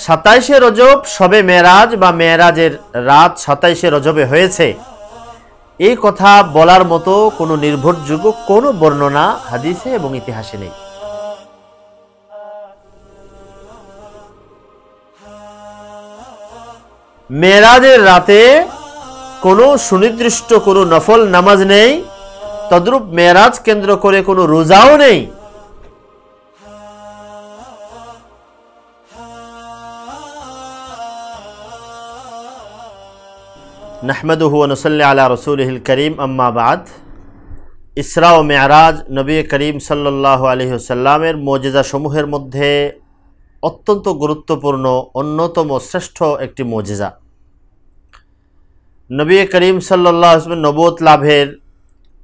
27শে রজব শবে মেরাজ বা মেরাজের রাত 27শে রজবে হয়েছে, এই কথা বলার মতো কোনো নির্ভরযোগ্য কোনো বর্ণনা হাদিসে এবং ইতিহাসে নেই। মেরাজের রাতে কোনো সুনির্দিষ্ট কোনো নফল নামাজ নেই, তদ্রূপ মেরাজ কেন্দ্র করে কোনো রোজাও নেই। নাহমাদুহু ওয়া নুসাল্লি আলা রাসূলিহিল কারীম, আম্মা বাদ। ইসরা ও মেরাজ নবী করিম সাল্লাল্লাহু আলাইহি ওয়াসাল্লামের মুজিজা সমূহের মধ্যে অত্যন্ত গুরুত্বপূর্ণ, অন্যতম শ্রেষ্ঠ একটি মুজিজা। নবী করিম সাল্লাল্লাহু আলাইহি ওয়াসাল্লাম নবুয়ত লাভের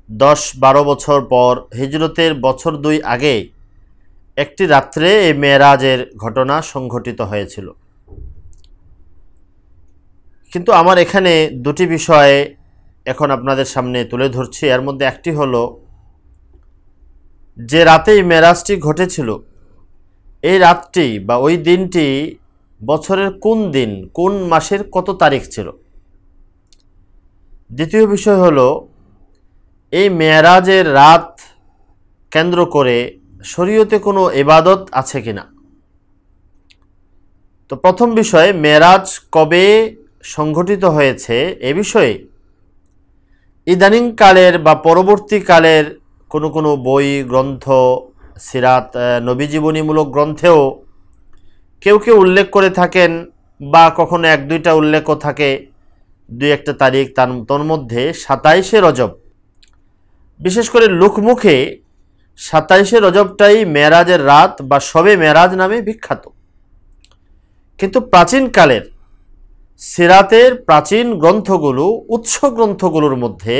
10-12 বছর পর হিজরতের বছর 2 আগে একটি রাত্রে এই মেরাজের ঘটনা সংঘটিত হয়েছিল। কিন্তু আমার এখানে দুটি বিষয় এখন আপনাদের সামনে তুলে ধরছি। এর মধ্যে একটি হলো যে রাতেই মেরাজটি ঘটেছিল, এই রাতটি বা ওই দিনটি বছরের কোন দিন, কোন মাসের কত তারিখ ছিল। দ্বিতীয় বিষয় হলো এই মেরাজের রাত কেন্দ্র করে শরীয়তে কোনো ইবাদত আছে কিনা। তো প্রথম বিষয়ে মেরাজ কবে সংঘটিত হয়েছে এ বিষয়ে ইদানিং কালের বা পরবর্তী কালের কোনো কোনো বই, গ্রন্থ, সিরাত, নবী জীবনীমূলক গ্রন্থেও কেউ কেউ উল্লেখ করে থাকেন, বা কখনো 1-2টা উল্লেখও থাকে 2-1টা তারিখ। তার মধ্যে 27শে রজব, বিশেষ করে লোকমুখে 27শে রজবটাই মেরাজের রাত বা শবে মেরাজ নামে বিখ্যাত। কিন্তু প্রাচীনকালের সিরাতের প্রাচীন গ্রন্থগুলো, উৎস গ্রন্থগুলোর মধ্যে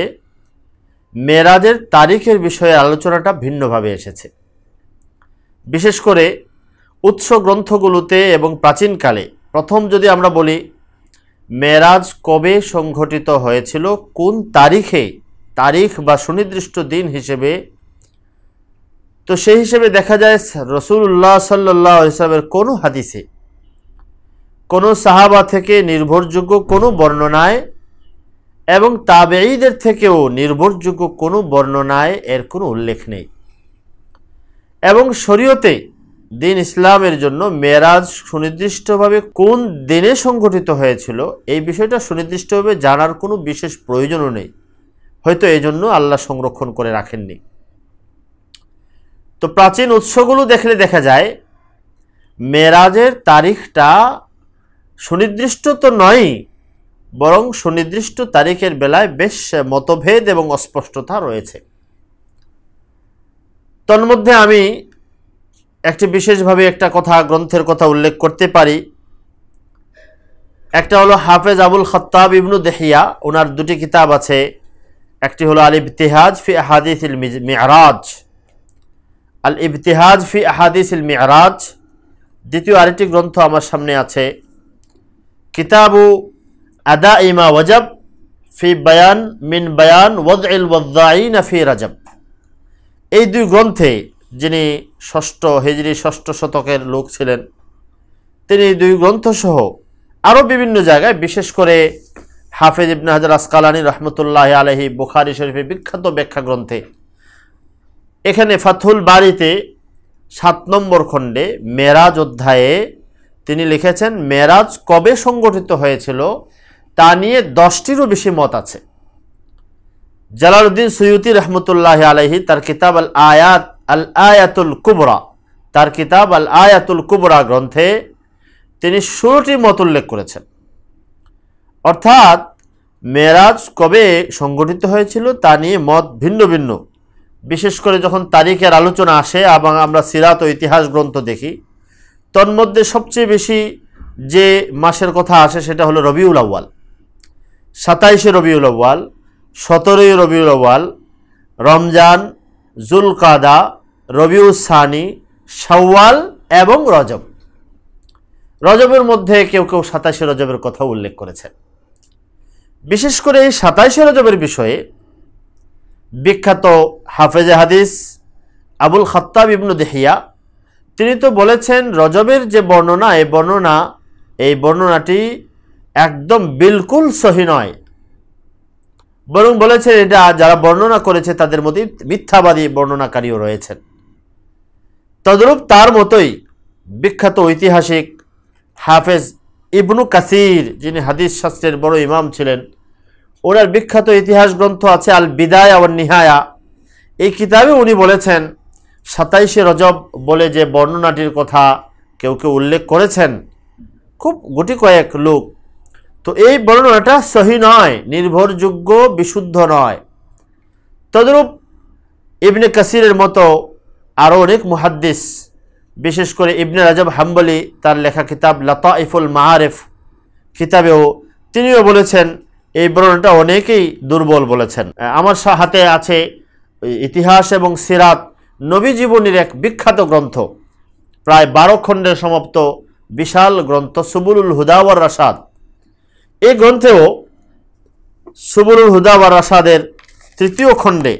মেরাজের তারিখের বিষয়ে আলোচনাটা ভিন্নভাবে এসেছে। বিশেষ করে উৎস গ্রন্থগুলোতে এবং প্রাচীনকালে প্রথম যদি আমরা বলি মেরাজ কবে সংঘটিত হয়েছিল, কোন তারিখে, তারিখ বা সুনির্দিষ্ট দিন হিসেবে, তো সেই হিসেবে দেখা যায় রাসূলুল্লাহ সাল্লাল্লাহু আলাইহি ওয়াসাল্লামের কোনো হাদিসে, কোনো সাহাবা থেকে নির্ভরযোগ্য কোনো বর্ণনায় এবং তাবেঈদের থেকেও নির্ভরযোগ্য কোনো বর্ণনায় এর কোনো উল্লেখ নেই। এবং শরীয়তে দিন ইসলামের জন্য মেরাজ সুনির্দিষ্টভাবে কোন দিনে সংঘটিত হয়েছিল এই বিষয়টা সুনির্দিষ্টভাবে জানার কোনো বিশেষ প্রয়োজনও নেই, হয়তো এই জন্য আল্লাহ সংরক্ষণ করে রাখেননি। তো প্রাচীন উৎসগুলো দেখলে দেখা যায় মেরাজের তারিখটা সুনির্দিষ্ট তো নয়, বরং সুনির্দিষ্ট তারিখের বেলায় বেশ মতভেদ এবং অস্পষ্টতা রয়েছে। তন্মধ্যে আমি একটি বিশেষভাবে একটা কথা, গ্রন্থের কথা উল্লেখ করতে পারি। একটা হলো হাফেজ আবুল খাত্তাব ইবনু দেহিয়া, ওনার দুটি কিতাব আছে। একটি হলো আল ইবতিহাজ ফি আহাদিসিল মি'রাজ, আল ইবতিহাজ ফি আহাদিসিল মি'রাজ। দ্বিতীয় আরেকটি গ্রন্থ আমার সামনে আছে, কিতাবু আদা ইমা ওয়াজাব ফি বায়ান মিন বায়ান ওয়াদইল ওয়াদ্দাঈন ফি রাজব। এই দুই গ্রন্থে, যিনি হিজরি ষষ্ঠ শতকের লোক ছিলেন, তিনি এই দুই গ্রন্থ সহ আরও বিভিন্ন জায়গায়, বিশেষ করে হাফেজ ইবনে হাজার আসকালানী রহমতুল্লাহ আলাইহি বুখারী শরীফের বিখ্যাত ব্যাখ্যা গ্রন্থে, এখানে ফাথুল বারীতে 7 নম্বর খণ্ডে মেরাজ অধ্যায়ে তিনি লিখেছেন মেরাজ কবে সংগঠিত হয়েছিল তা নিয়ে 10টিরও বেশি মত আছে। জালালউদ্দিন সুয়ুতি রহমতুল্লাহ আলাইহি তার কিতাব আল আয়াতুল কুবরা, তার কিতাব আল আয়াতুল কুবরা গ্রন্থে তিনি 16টি মত উল্লেখ করেছেন। অর্থাৎ মেরাজ কবে সংগঠিত হয়েছিল তা নিয়ে মত ভিন্ন ভিন্ন। বিশেষ করে যখন তারিখের আলোচনা আসে এবং আমরা সিরাত ও ইতিহাস গ্রন্থ দেখি, তন্মধ্যে সবচেয়ে বেশি যে মাসের কথা আসে সেটা হলো রবিউল আউয়াল। 27শে রবিউল আউয়াল, 17ই রবিউল আউয়াল, রমজান, জুলকাদা, রবিউস সানি, শাওয়াল এবং রজব। রজবের মধ্যে কেউ কেউ 27শে রজবের কথা উল্লেখ করেছেন। বিশেষ করে এই 27শে রজবের বিষয়ে বিখ্যাত হাফেজে হাদিস আবুল খাত্তাব ইবনু দেহিয়া তিনি তো বলেছেন রজবের যে বর্ণনা, এই বর্ণনা এই বর্ণনাটি একদম বিলকুল সহি নয়, বরং বলেছেন এটা যারা বর্ণনা করেছে তাদের মধ্যে মিথ্যাবাদী বর্ণনাকারীও রয়েছেন। তদ্রূপ তার মতোই বিখ্যাত ঐতিহাসিক হাফেজ ইবনু কাসির, যিনি হাদিস শাস্ত্রের বড় ইমাম ছিলেন, ওনার বিখ্যাত ইতিহাস গ্রন্থ আছে আল বিদায়া ওয়ান নিহায়া। এই কিতাবে উনি বলেছেন 27শে রজব বলে যে বর্ণনাটির কথা কেউ কেউ উল্লেখ করেছেন, খুব গুটি কয়েক লোক, তো এই বর্ণনাটা সহি নয়, নির্ভরযোগ্য, বিশুদ্ধ নয়। তদ্রূপ ইবনে কাসিরের মতো আরও অনেক মুহাদ্দিস, বিশেষ করে ইবনে রাজব হাম্বলি তার লেখা কিতাব লাতাইফুল মাআরিফ কিতাবেও তিনিও বলেছেন এই বর্ণনাটা অনেকেই দুর্বল বলেছেন। আমার হাতে আছে ইতিহাস এবং সিরাত নবী জীবনীর এক বিখ্যাত গ্রন্থ, প্রায় 12 খণ্ডে সমাপ্ত বিশাল গ্রন্থ সুবুলুল হুদা ওয়ার রাশাদ। এই গ্রন্থেও সুবুলুল হুদা ওয়ার রাশাদের 3য় খণ্ডে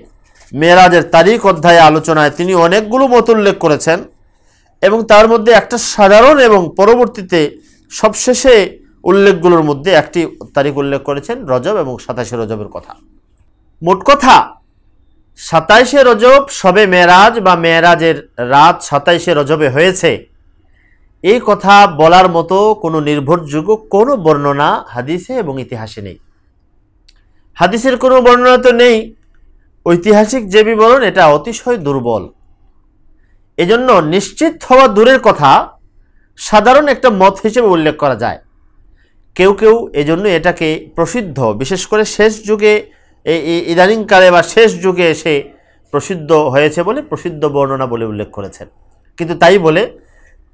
মেরাজের তারিখ অধ্যায়ে আলোচনায় তিনি অনেকগুলো মত উল্লেখ করেছেন, এবং তার মধ্যে একটা সাধারণ এবং পরবর্তীতে সবশেষে উল্লেখগুলোর মধ্যে একটি তারিখ উল্লেখ করেছেন রজব এবং 27শে রজবের কথা। মোট কথা 27শে রজব শবে মেরাজ বা মেরাজের রাত 27শে রজবে হয়েছে, এই কথা বলার মতো কোনো নির্ভরযোগ্য কোনো বর্ণনা হাদিসে এবং ইতিহাসে নেই। হাদিসের কোনো বর্ণনা তো নেই, ঐতিহাসিক যে বিবরণ এটা অতিশয় দুর্বল। এজন্য নিশ্চিত হওয়া দূরের কথা, সাধারণ একটা মত হিসেবে উল্লেখ করা যায়। কেউ কেউ এজন্য এটাকে প্রসিদ্ধ, বিশেষ করে শেষ যুগে, এই ইদানিংকালে বা শেষ যুগে এসে প্রসিদ্ধ হয়েছে বলে প্রসিদ্ধ বর্ণনা বলে উল্লেখ করেছেন। কিন্তু তাই বলে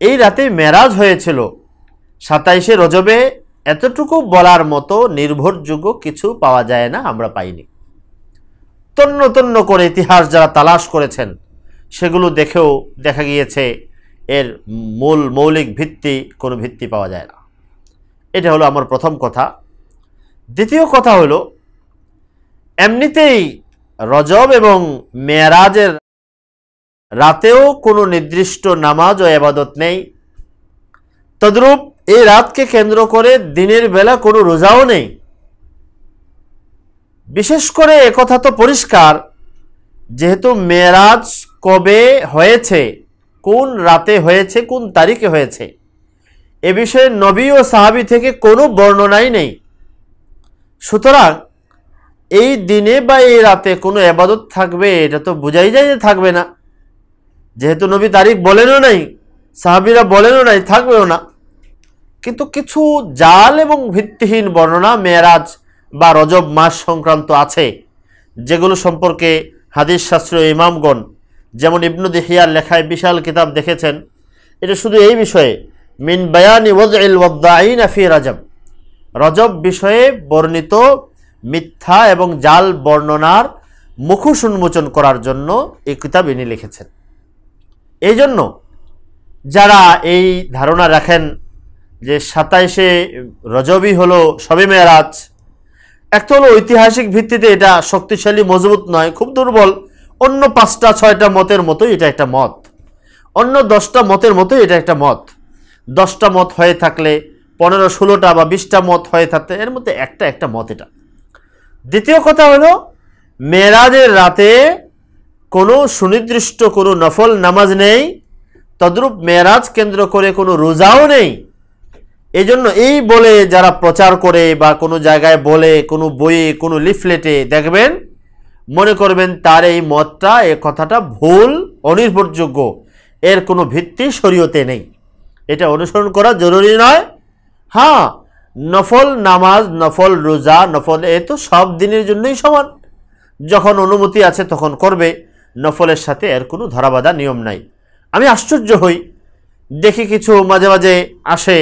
এই রাতে মেরাজ হয়েছিল 27শে রজবে, এতটুকু বলার মতো নির্ভরযোগ্য কিছু পাওয়া যায় না, আমরা পাইনি। তন্ন তন্ন করে ইতিহাস যারা তালাশ করেছেন সেগুলো দেখেও দেখা গিয়েছে এর মৌলিক ভিত্তি, কোনো ভিত্তি পাওয়া যায় না। এটা হলো আমার প্রথম কথা। দ্বিতীয় কথা হলো, এমনিতেই রজব এবং মেরাজের রাতেও কোনো নির্দিষ্ট নামাজ ও ইবাদত নেই। তদ্রূপ এই রাতকে কেন্দ্র করে দিনের বেলা কোনো রোজাও নেই। বিশেষ করে একথা তো পরিষ্কার, যেহেতু মেরাজ কবে হয়েছে, কোন রাতে হয়েছে, কোন তারিখে হয়েছে, এ বিষয়ে নবী ও সাহাবী থেকে কোনো বর্ণনাই নেই। সুতরাং এই দিনে বা এই রাতে কোনো ইবাদত থাকবে এটা তো বোঝাই যায় যে থাকবে না, যেহেতু নবী তারিখ বলেনও নাই, সাহাবীরা বলেনও নাই, থাকবেও না। কিন্তু কিছু জাল এবং ভিত্তিহীন বর্ণনা মেরাজ বা রজব মাস সংক্রান্ত আছে, যেগুলো সম্পর্কে হাদিস শাস্ত্রীয় ইমামগণ, যেমন ইবনু দিহিয়ার লেখায় বিশাল কিতাব দেখেছেন, এটা শুধু এই বিষয়ে মিন বায়ানি ওয়াজইল ওয়াদ্দাঈনা ফি রজব, রজব বিষয়ে বর্ণিত মিথ্যা এবং জাল বর্ণনার মুখোশ উন্মোচন করার জন্য এই কিতাব ইনি লিখেছেন। এই জন্য যারা এই ধারণা রাখেন যে 27শে রজবই হলো শবে মেরাজ, একটা হলো ঐতিহাসিক ভিত্তিতে এটা শক্তিশালী, মজবুত নয়, খুব দুর্বল। অন্য 5টা-6টা মতের মতোই এটা একটা মত, অন্য 10টা মতের মতোই এটা একটা মত। 10টা মত হয়ে থাকলে 15-16টা বা 20টা মত হয়ে থাকতে, এর মধ্যে একটা মত এটা। দ্বিতীয় কথা হলো, মেরাজের রাতে কোনো সুনির্দিষ্ট কোনো নফল নামাজ নেই, তদ্রূপ মেরাজ কেন্দ্র করে কোনো রোজাও নেই। এজন্য এই বলে যারা প্রচার করে বা কোনো জায়গায় বলে, কোনো বইয়ে, কোনো লিফলেটে দেখবেন, মনে করবেন তার এই মতটা, এই কথাটা ভুল, অনির্ভরযোগ্য, এর কোনো ভিত্তি শরীয়তে নেই, এটা অনুসরণ করা জরুরি নয়। হ্যাঁ, নফল নামাজ, নফল রোজা, নফল এ তো সব দিনের জন্যই সমান, যখন অনুমতি আছে তখন করবে, নফলের সাথে এর কোনো ধরাবাঁধা নিয়ম নাই। আমি আশ্চর্য হই, দেখি কিছু মাঝে মাঝে আসে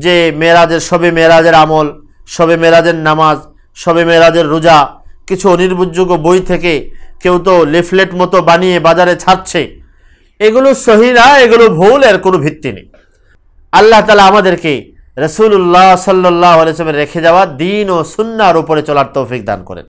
যে মেরাজের, শবে মেরাজের আমল, শবে মেরাজের নামাজ, শবে মেরাজের রোজা, কিছু অনির্ভরযোগ্য বই থেকে কেউ তো লিফলেট মতো বানিয়ে বাজারে ছাড়ছে। এগুলো সহি না, এগুলো ভুল, এর কোনো ভিত্তি নেই। আল্লাহ তাআলা আমাদেরকে রাসূলুল্লাহ সাল্লাল্লাহু আলাইহি ওয়াসাল্লামের রেখে যাওয়া দ্বীন ও সুন্নাহর উপরে চলার তৌফিক দান করেন।